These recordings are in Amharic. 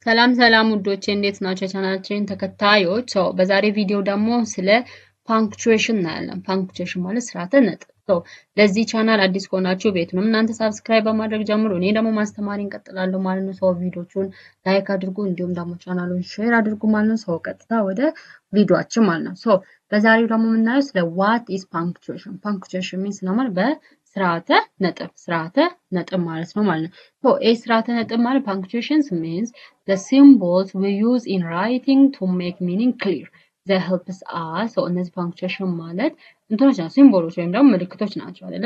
ሰላም ሰላም ውዶቼ እንዴት ናቸው? ቻናላችን ተከታዮች በዛሬ ቪዲዮ ደግሞ ስለ ፓንክቹዌሽን እናያለን። ፓንክቹዌሽን ማለት ስርዓተ ነጥብ። ለዚህ ቻናል አዲስ ከሆናችሁ ቤቱንም እናንተ ሳብስክራይብ በማድረግ ጀምሩ። እኔ ደግሞ ማስተማሪ እንቀጥላለሁ ማለት ነው። ቪዲዮቹን ላይክ አድርጉ፣ እንዲሁም ደግሞ ቻናሉን ሼር አድርጉ ማለት ነው። ቀጥታ ወደ ቪዲዮአችን ማለት ነው። በዛሬው ደግሞ የምናየው ስለ ዋት ኢዝ ፓንክቹዌሽን። ፓንክቹዌሽን ሚንስ ነው ስርዓተ ነጥብ ማለት ነው ማለት ነው። ስርዓተ ነጥብ ማለት punctuations means the symbols we use in writing to make meaning clear. They help us. እነዚህ punctuation ማለት እንትኖች ናቸው፣ ሲምቦሎች ወይም ደግሞ ምልክቶች ናቸው አይደለ?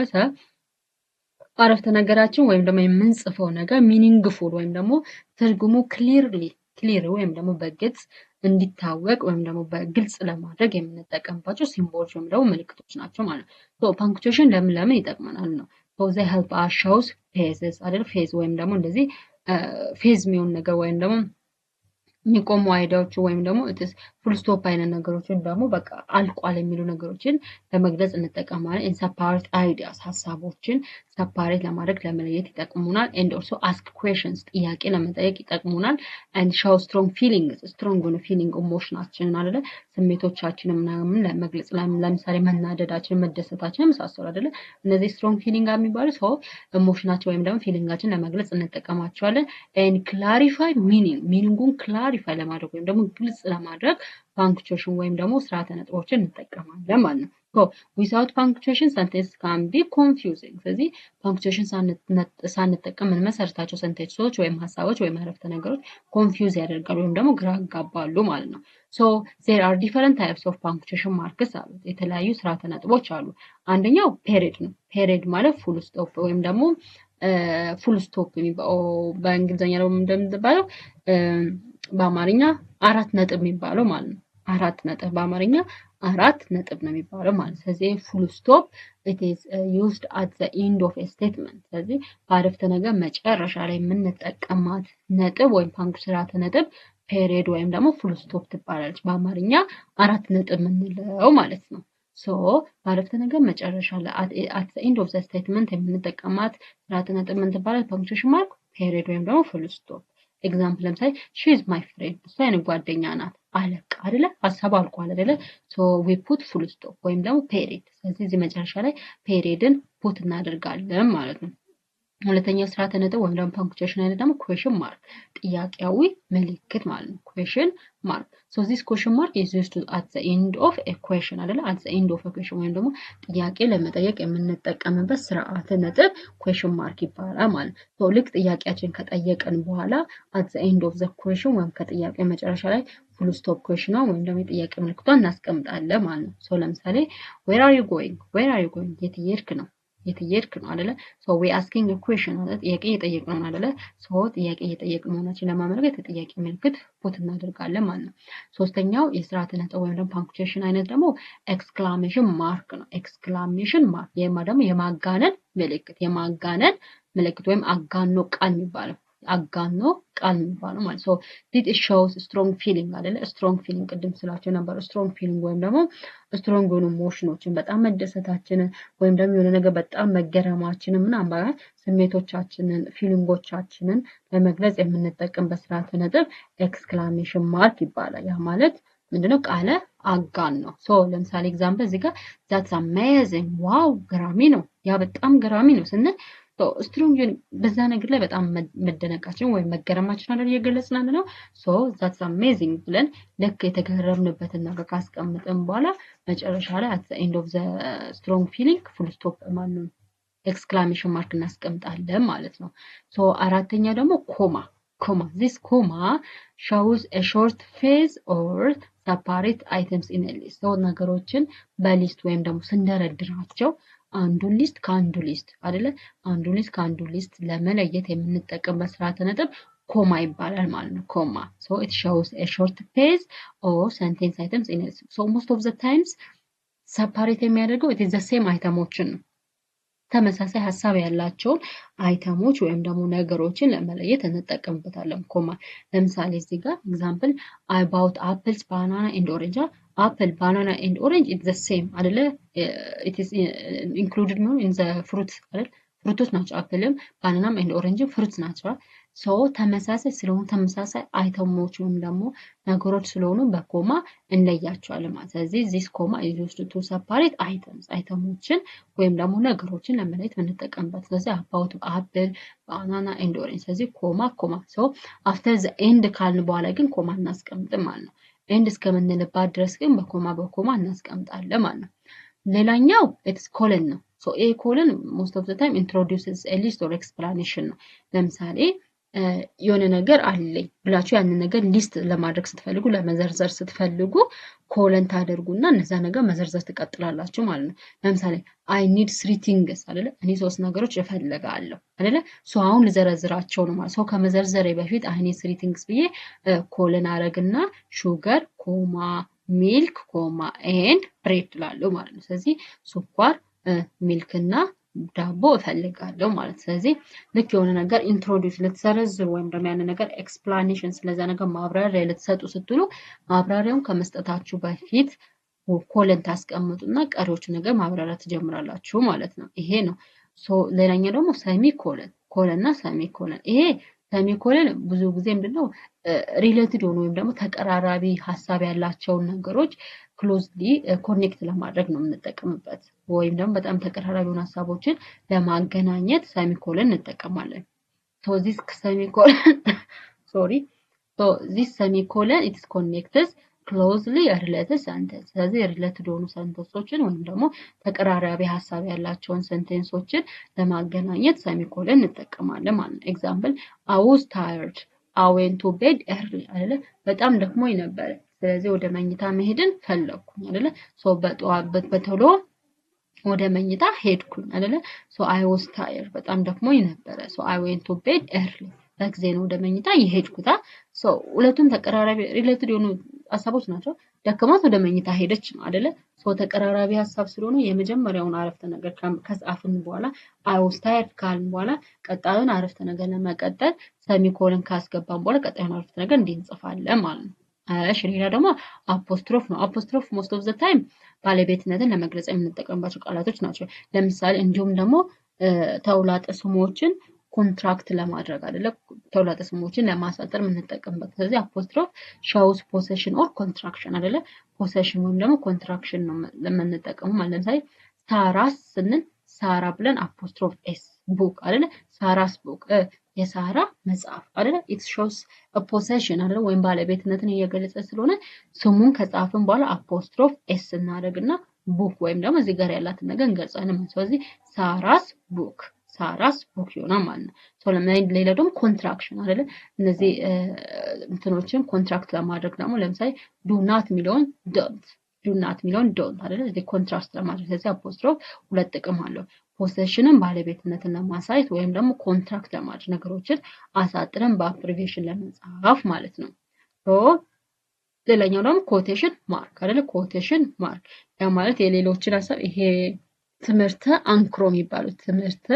አረፍተ ነገራችን ወይም ደግሞ የምንጽፈው ነገር ሚኒንግፉል ወይም ደግሞ ትርጉሙ ክሊር ወይም ደግሞ በግልጽ እንዲታወቅ ወይም ደግሞ በግልጽ ለማድረግ የምንጠቀምባቸው ሲምቦሎች ወይም ደግሞ ምልክቶች ናቸው ማለት ነው። ፓንክቹዌሽን ለምን ይጠቅመናል ነው? they help us shows phases አይደል? ፌዝ ወይም ደግሞ እንደዚህ ፌዝ የሚሆን ነገር ወይም ደግሞ የሚቆሙ አይዲያዎች ወይም ደግሞ ፉል ስቶፕ አይነት ነገሮችን ደግሞ በቃ አልቋል የሚሉ ነገሮችን ለመግለጽ እንጠቀማለን። ኢን ሰፓሬት አይዲያስ ሀሳቦችን ሰፓሬት ለማድረግ ለመለየት ይጠቅሙናል። ኤንድ ኦልሶ አስክ ኩዌሽንስ ጥያቄ ለመጠየቅ ይጠቅሙናል። ኤንድ ሾው ስትሮንግ ፊሊንግስ ስትሮንግ ሆነ ፊሊንግ ኢሞሽናችንን አይደለ ስሜቶቻችንን ምናምን ለመግለጽ ለምሳሌ መናደዳችን፣ መደሰታችን የመሳሰሉ አይደለ እነዚህ ስትሮንግ ፊሊንግ የሚባሉ ሰው ኢሞሽናችን ወይም ደግሞ ፊሊንጋችን ለመግለጽ እንጠቀማቸዋለን። ኤንድ ክላሪፋይ ሚኒንጉን ክላሪፋይ ለማድረግ ወይም ደግሞ ግልጽ ለማድረግ ፓንክቹዌሽን ወይም ደግሞ ስርዓተ ነጥቦችን እንጠቀማለን ማለት ነው። ዊዛውት ፓንክቹዌሽን ሰንቴንስ ካን ቢ ኮንፊውዚንግ። ስለዚህ ፓንክቹዌሽን ሳንጠቀም የምንመሰርታቸው ሰንቴንሶች ወይም ሀሳቦች ወይም አረፍተ ነገሮች ኮንፊውዝ ያደርጋሉ ወይም ደግሞ ግራ ያጋባሉ ማለት ነው። there are different types of punctuation marks አሉ። የተለያዩ ስርዓተ ነጥቦች አሉ። አንደኛው ፔሪድ ነው። ፔሪድ ማለት ፉል ስቶፕ ወይም ደግሞ ፉል ስቶፕ የሚባለው በእንግሊዝኛ ነው እንደምትባለው በአማርኛ አራት ነጥብ የሚባለው ማለት ነው። አራት ነጥብ በአማርኛ አራት ነጥብ ነው የሚባለው ማለት ነው። ስለዚህ ፉል ስቶፕ it is used at the end of a statement። ስለዚህ በአረፍተ ነገር መጨረሻ ላይ የምንጠቀማት ነጥብ ወይም ስርዓተ ነጥብ ፔሪድ ወይም ደግሞ ፉል ስቶፕ ትባላለች። በአማርኛ አራት ነጥብ የምንለው ማለት ነው። በአረፍተ ነገር መጨረሻ ላይ at the end of the statement የምንጠቀማት ስርዓተ ነጥብ ምን ትባላለች? ፓንክቹዌሽን ማርክ ፔሪድ ወይም ደግሞ ፉል ስቶፕ። ኤግዛምፕል ለምሳሌ she is my friend እሷ የኔ ጓደኛ ናት። አለቃ አይደለ? ሀሳብ አልቋል አይደለ? we put full stop ወይም ደግሞ ፔሪድ። ስለዚህ እዚህ መጨረሻ ላይ ፔሪድን ፑት እናደርጋለን ማለት ነው። ሁለተኛው ስርዓተ ነጥብ ወይም ደግሞ ፓንክቹዌሽን አይነት ደግሞ ኩዌሽን ማርክ ጥያቄያዊ ምልክት ማለት ነው። ኩዌሽን ማርክ this question mark is used at the end of a question አይደለ? at the end of a question ወይም ደግሞ ጥያቄ ለመጠየቅ የምንጠቀምበት ስርዓተ ነጥብ ኩዌሽን ማርክ ይባላል ማለት ነው። ልክ ጥያቄያችን ከጠየቀን በኋላ at the end of the question ወይም ከጥያቄ መጨረሻ ላይ ፉል ስቶፕ ኩዌሽን ወይም ደግሞ የጥያቄ ምልክቷን እናስቀምጣለን ማለት ነው። ለምሳሌ where are you going የት እየሄድክ ነው? የትየርክ ነው አይደለ? we asking a question አይደለ? ጥያቄ እየጠየቅን ነው አይደለ? ጥያቄ እየጠየቅን መሆናችን ለማመልከት የጥያቄ ምልክት ፑት እናደርጋለን ማለት ነው። ሶስተኛው የስርዓተ ነጥብ ወይም ደግሞ ፓንክቹዌሽን አይነት ደግሞ ኤክስክላሜሽን ማርክ ነው። ኤክስክላሜሽን ማርክ ደግሞ የማጋነን ምልክት ወይም አጋኖ ቃል የሚባለው አጋኖ ቃል የሚባለው ማለት ነው። it shows strong feeling አይደለ? strong feeling ቅድም ስላቸው ነበር። strong feeling ወይም ደግሞ strong የሆኑ ኢሞሽኖችን በጣም መደሰታችንን ወይም ደግሞ የሆነ ነገር በጣም መገረማችንን ምናምን ስሜቶቻችንን ፊሊንጎቻችንን ለመግለጽ የምንጠቀምበት ስርዓተ ነጥብ ኤክስክላሜሽን ማርክ ይባላል። ያ ማለት ምንድነው? ቃለ አጋን ነው። ለምሳሌ ኤግዛምፕል እዚህ ጋር that's amazing ዋው ገራሚ ነው፣ ያ በጣም ገራሚ ነው ስንል ስትሮንግ በዛ ነገር ላይ በጣም መደነቃችን ወይም መገረማችን አይደል እየገለጽን ነው። that's amazing ብለን ልክ የተገረምንበትን ነገር ካስቀምጥን በኋላ መጨረሻ ላይ at the end of the strong feeling full stop ማለት ኤክስክላሜሽን ማርክ እናስቀምጣለን ማለት ነው። አራተኛ ደግሞ ኮማ this comma shows a short phrase or separate items in a list። ነገሮችን በሊስት ወይም ደግሞ ስንደረድራቸው አንዱን ሊስት ከአንዱ ሊስት አይደለ? አንዱን ሊስት ከአንዱ ሊስት ለመለየት የምንጠቀምበት ስርዓተ ነጥብ ኮማ ይባላል ማለት ነው። ኮማ it shows a short phrase or sentence items in it. most of the times separate የሚያደርገው it is the same አይተሞችን ነው። ተመሳሳይ ሀሳብ ያላቸውን አይተሞች ወይም ደግሞ ነገሮችን ለመለየት እንጠቀምበታለን ኮማ። ለምሳሌ እዚህ ጋር ኤግዛምፕል I bought apples, banana and orange። apple, banana and orange it's the same አይደለ? it is included in the fruits አይደል? ፍሩቶች ናቸው። አፕልም ባናናም ኤንድ ኦሬንጅም ፍሩትስ ናቸው። ሶ ተመሳሳይ ስለሆኑ ተመሳሳይ አይተሞች ወይም ደግሞ ነገሮች ስለሆኑ በኮማ እንለያቸዋለን ማለት። ስለዚህ this comma is used to separate items አይተሞችን ወይም ደግሞ ነገሮችን ለመለየት የምንጠቀምበት። ስለዚህ about apple, banana and orange። ስለዚህ ኮማ ሶ after the end ካልን በኋላ ግን ኮማ እናስቀምጥም ማለት ነው። ኤንድ እስከምንልባት ድረስ ግን በኮማ እናስቀምጣለን ማለት ነው። ሌላኛው it's colon ነው። ሶ ኤ ኮለን most of the time introduces a list or explanation ነው። ለምሳሌ የሆነ ነገር አለኝ ብላችሁ ያንን ነገር ሊስት ለማድረግ ስትፈልጉ ለመዘርዘር ስትፈልጉ ኮለን ታደርጉና እነዛ ነገር መዘርዘር ትቀጥላላችሁ ማለት ነው። ለምሳሌ I need 3 things አይደለ? እኔ 3 ነገሮች እፈልጋለሁ አይደለ? ሶ አሁን ልዘረዝራቸው ነው ማለት። ሶ ከመዘርዘሬ በፊት I need 3 things ብዬ ኮለን አረግና ሹገር ኮማ ሚልክ ኮማ ኤንድ ብሬድ ላለው ማለት ነው። ስለዚህ ስኳር ሚልክ እና ዳቦ እፈልጋለሁ ማለት። ስለዚህ ልክ የሆነ ነገር ኢንትሮዲዩስ ልትዘረዝሩ ወይም ደግሞ ያን ነገር ኤክስፕላኔሽን ስለዛ ነገር ማብራሪያ ልትሰጡ ስትሉ ማብራሪያውን ከመስጠታችሁ በፊት ኮለን ታስቀምጡና ቀሪዎቹ ነገር ማብራሪያ ትጀምራላችሁ ማለት ነው። ይሄ ነው። ሶ ሌላኛው ደግሞ ሰሚኮለን ኮለንና ሰሚኮለን። ይሄ ሰሚኮለን ብዙ ጊዜ ምንድነው ሪሌትድ ሆኖ ወይም ደግሞ ተቀራራቢ ሐሳብ ያላቸውን ነገሮች ክሎዝሊ ኮኔክት ለማድረግ ነው የምንጠቀምበት። ወይም ደግሞ በጣም ተቀራራቢ የሆኑ ሐሳቦችን ለማገናኘት ሰሚኮለን እንጠቀማለን። so this semicolon it is connected closely related sentence። ስለዚህ ሪሌትድ የሆኑ ሰንተንሶችን ወይም ደግሞ ተቀራራቢ ሐሳብ ያላቸውን ሰንተንሶችን ለማገናኘት ሰሚኮለን እንጠቀማለን ማለት ነው። ኤግዛምፕል I was tired I went to bed early አይደለ? በጣም ደክሞኝ ነበር ስለዚህ ወደ መኝታ መሄድን ፈለኩኝ አይደለ? ሶ በቶሎ ወደ መኝታ ሄድኩኝ አይደለ? ሶ I was tired በጣም ደክሞኝ ነበር ሶ I went to bed early በጊዜ ነው ወደ መኝታ የሄድኩታ። ሶ ሁለቱም ተቀራራቢ ሪሌትድ የሆኑ ሐሳቦች ናቸው። ደከማት ወደ መኝታ ሄደች ነው አይደለ? ሶ ተቀራራቢ ሐሳብ ስለሆነ የመጀመሪያውን አረፍተ ነገር ከጻፍን በኋላ I was tired ካልን በኋላ ቀጣዩን አረፍተ ነገር ለመቀጠል ሰሚኮለን ካስገባን በኋላ ቀጣዩን አረፍተ ነገር እንዲህ እንጽፋለን ማለት ነው። እሺ ሌላ ደግሞ አፖስትሮፍ ነው። አፖስትሮፍ most of the time ባለቤትነትን ለመግለጽ የምንጠቀምባቸው ቃላቶች ናቸው። ለምሳሌ እንዲሁም ደግሞ ተውላጠ ስሞችን ኮንትራክት ለማድረግ አይደለ? ተውላጠ ስሞችን ለማሳጠር የምንጠቀምበት። ስለዚህ አፖስትሮፍ shows possession or contraction አይደለ? possession ወይም ደግሞ contraction ነው ለምንጠቀመው ማለት ለምሳሌ ሳራስ ስንል ሳራ ብለን አፖስትሮፍ ኤስ ቡክ አይደለ? ሳራስ ቡክ የሳራ መጽሐፍ አይደለ? it shows a possession አይደለ? ወይም ባለቤትነትን እየገለጸ ስለሆነ ስሙን ከጻፍን በኋላ አፖስትሮፍ ኤስ እናደርግና ቡክ ወይም ደግሞ እዚህ ጋር ያላትን ነገር እንገልጻለን። ስለዚህ ሳራስ ቡክ ይሆናል ማለት ነው። ሶ ሌላ ደግሞ ኮንትራክሽን አይደለ? እነዚህ እንትኖችን ኮንትራክት ለማድረግ ደግሞ ለምሳሌ ዱ ናት ሚሊዮን ዶንት አይደለ? እዚህ ኮንትራስት ለማድረግ ስለዚህ አፖስትሮፍ ሁለት ጥቅም አለው። ፖሴሽንን ባለቤትነትን ለማሳየት ወይም ደግሞ ኮንትራክት ለማድረግ ነገሮችን አሳጥረን በአብሪቪዬሽን ለመጻፍ ማለት ነው። ሶ ሌላኛው ደግሞ ኮቴሽን ማርክ አይደለ? ኮቴሽን ማርክ ያ ማለት የሌሎችን ሐሳብ ይሄ ትምህርተ አንክሮ የሚባሉት ትምህርተ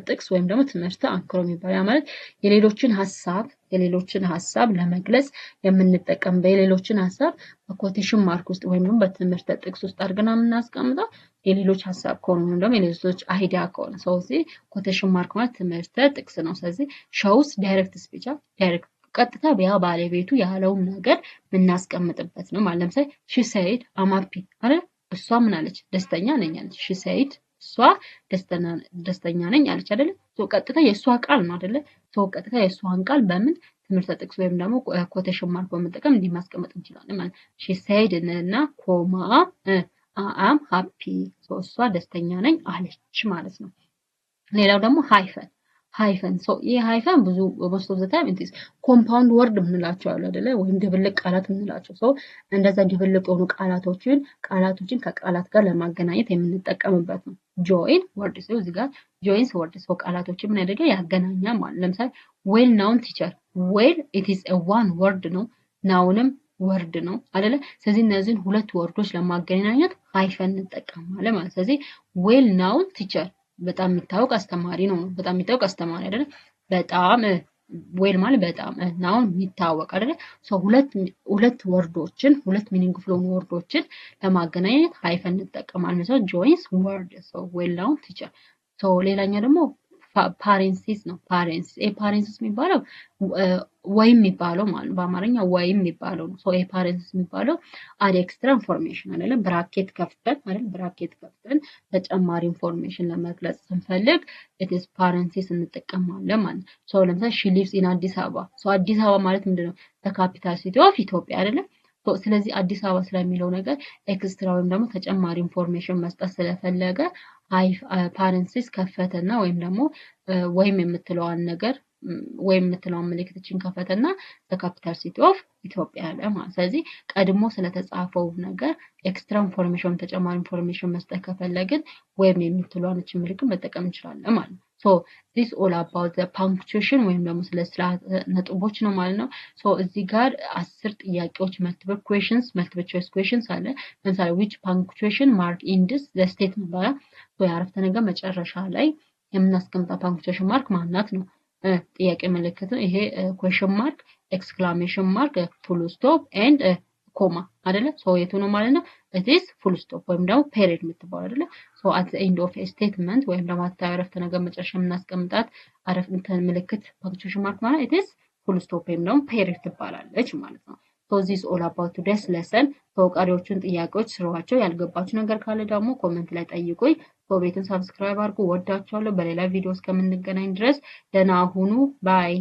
ጥቅስ ወይም ደግሞ ትምህርተ አንክሮ የሚባለው ያ ማለት የሌሎችን ሐሳብ ለመግለጽ የምንጠቀምበት የሌሎችን ሐሳብ በኮቴሽን ማርክ ውስጥ ወይም ደግሞ በትምህርተ ጥቅስ ውስጥ አድርገን የምናስቀምጠው የሌሎች ሐሳብ ከሆነ ወይም ደግሞ የሌሎች አይዲያ ከሆነ ስለዚህ ኮቴሽን ማርክ ማለት ትምህርተ ጥቅስ ነው። ስለዚህ shows direct speech ዳይሬክት ቀጥታ ያ ባለቤቱ ያለውን ነገር የምናስቀምጥበት ነው ማለት ለምሳሌ she said I'm happy አይደል? እሷ ምን አለች? ደስተኛ ነኝ አለች። she said እሷ ደስተኛ ነኝ አለች አይደለ? ሶ ቀጥታ የእሷ ቃል ነው አይደለ? ሶ ቀጥታ የእሷን ቃል በምን ትምህርተ ጥቅስ ወይም ደግሞ ኮቴሽን ማርክ በመጠቀም እንዲህ ማስቀመጥ እንችላለን ማለት she said እና ኮማ I am happy ሶ እሷ ደስተኛ ነኝ አለች ማለት ነው። ሌላው ደግሞ ሃይፈን ሶ ይሄ ሃይፈን ብዙ most of the time it is compound word የምንላቸው አለ አይደለ? ወይም ድብልቅ ቃላት የምንላቸው ሶ እንደዛ ድብልቅ የሆኑ ቃላቶችን ከቃላት ጋር ለማገናኘት የምንጠቀምበት ነው። join word ሶ እዚህ ጋር joins word ሶ ቃላቶችን ምን ያደርጋል? ያገናኛል ማለት ለምሳሌ well known teacher well it is a one word ነው ናውንም ወርድ ነው አይደለ? ስለዚህ እነዚህን ሁለት ወርዶች ለማገናኘት ሃይፈን እንጠቀማለን ማለት ስለዚህ well known teacher በጣም የሚታወቅ አስተማሪ ነው። በጣም የሚታወቅ አስተማሪ አይደለ? በጣም ዌል ማለት በጣም ናው የሚታወቅ አይደለ? ሶ ሁለት ወርዶችን ሁለት ሚኒንግፉል የሆኑ ወርዶችን ለማገናኘት ሃይፈን እንጠቀማለን። ሶ joins word ሶ well known teacher ሶ ሌላኛው ደግሞ ፓሬንሲስ ነው ፓሬንሲስ ፓሬንሲስ የሚባለው ወይም የሚባለው ማለት በአማርኛ ወይም የሚባለው ነው ሶ ፓሬንሲስ የሚባለው አድ ኤክስትራ ኢንፎርሜሽን አይደለም ብራኬት ከፍተን አይደል ብራኬት ከፍተን ተጨማሪ ኢንፎርሜሽን ለመግለጽ ስንፈልግ ኢትስ ፓሬንሲስ እንጠቀማለን ማለት ነው ሶ ለምሳሌ ሺ ሊቭስ ኢን አዲስ አበባ ሶ አዲስ አበባ ማለት ምንድነው ካፒታል ሲቲ ኦፍ ኢትዮጵያ አይደለም ስለዚህ አዲስ አበባ ስለሚለው ነገር ኤክስትራ ወይም ደግሞ ተጨማሪ ኢንፎርሜሽን መስጠት ስለፈለገ ፓሬንሲስ ከፈተና ወይም ደግሞ ወይም የምትለዋን ነገር ወይም የምትለዋን ምልክትችን ከፈተና ካፒታል ሲቲ ኦፍ ኢትዮጵያ አለ ማለት ስለዚህ ቀድሞ ስለተጻፈው ነገር ኤክስትራ ኢንፎርሜሽን ተጨማሪ ኢንፎርሜሽን መስጠት ከፈለግን ወይም የምትለዋን እቺ ምልክት መጠቀም እንችላለን ማለት ነው so this all about the punctuation ወይም ደግሞ ስለ ስርዓተ ነጥቦች ነው ማለት ነው so እዚህ ጋር 10 ጥያቄዎች multiple choice questions አለ ለምሳሌ which punctuation mark ends the statement ባላ so የአረፍተ ነገር መጨረሻ ላይ የምናስቀምጠው punctuation mark ማናት ነው ጥያቄ ምልክት ነው ይሄ question mark exclamation mark full stop and comma አይደለ so የቱ ነው ማለት ነው it is full stop ወይም ደግሞ period የምትባል አይደለ so at the end of a statement ወይም ደግሞ አረፍተ ነገር መጨረሻ የምናስቀምጣት አረፍተ ምልክት punctuation mark ማለት it is full stop ወይም ደግሞ period ትባላለች ማለት ነው so this is all about today's lesson so ቀሪዎቹን ጥያቄዎች ስሯቸው ያልገባችሁ ነገር ካለ ደግሞ ኮሜንት ላይ ጠይቁኝ so ቤቱን ሰብስክራይብ አድርጉ ወዳችኋለሁ በሌላ ቪዲዮ እስከምንገናኝ ድረስ ደህና ሁኑ ባይ